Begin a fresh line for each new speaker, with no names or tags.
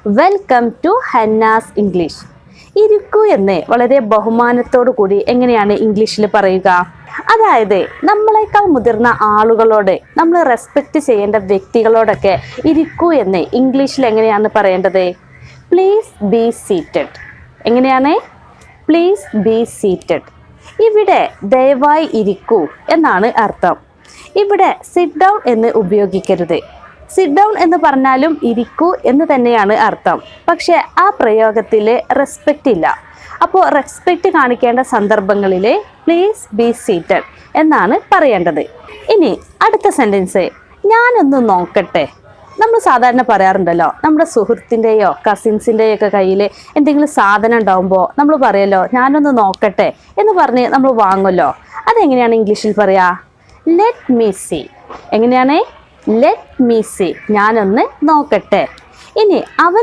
Welcome to Hannas English. ഇരിക്കൂ എന്ന് വളരെ ബഹുമാനത്തോടു കൂടി എങ്ങനെയാണ് ഇംഗ്ലീഷിൽ പറയുക? അതായത് നമ്മളെക്കാൾ മുതിർന്ന ആളുകളോട്, നമ്മൾ റെസ്പെക്റ്റ് ചെയ്യേണ്ട വ്യക്തികളോടൊക്കെ ഇരിക്കൂ എന്ന് ഇംഗ്ലീഷിൽ എങ്ങനെയാണ് പറയേണ്ടത്? Please be seated. എങ്ങനെയാണ്? Please be seated. ഇവിടെ ദയവായി ഇരിക്കൂ എന്നാണ് അർത്ഥം. ഇവിടെ സിറ്റ് ഡൗൺ എന്ന് ഉപയോഗിക്കരുത്. സിറ്റ് ഡൗൺ എന്ന് പറഞ്ഞാലും ഇരിക്കൂ എന്ന് തന്നെയാണ് അർത്ഥം. പക്ഷെ ആ പ്രയോഗത്തിൽ റെസ്പെക്റ്റ് ഇല്ല. അപ്പോൾ റെസ്പെക്റ്റ് കാണിക്കേണ്ട സന്ദർഭങ്ങളിൽ പ്ലീസ് ബി സീറ്റഡ് എന്നാണ് പറയേണ്ടത്. ഇനി അടുത്ത സെൻറ്റൻസ്, ഞാനൊന്ന് നോക്കട്ടെ. നമ്മൾ സാധാരണ പറയാറുണ്ടല്ലോ, നമ്മുടെ സുഹൃത്തിൻ്റെയോ കസിൻസിൻ്റെയോ ഒക്കെ കയ്യിൽ എന്തെങ്കിലും സാധനം ഉണ്ടാകുമ്പോൾ നമ്മൾ പറയുമല്ലോ ഞാനൊന്ന് നോക്കട്ടെ എന്ന് പറഞ്ഞ് നമ്മൾ വാങ്ങുമല്ലോ. അതെങ്ങനെയാണ് ഇംഗ്ലീഷിൽ പറയുക? Let me see. എങ്ങനെയാണ്? ലെറ്റ് മീ സീ, ഞാനൊന്ന് നോക്കട്ടെ. ഇനി അവൻ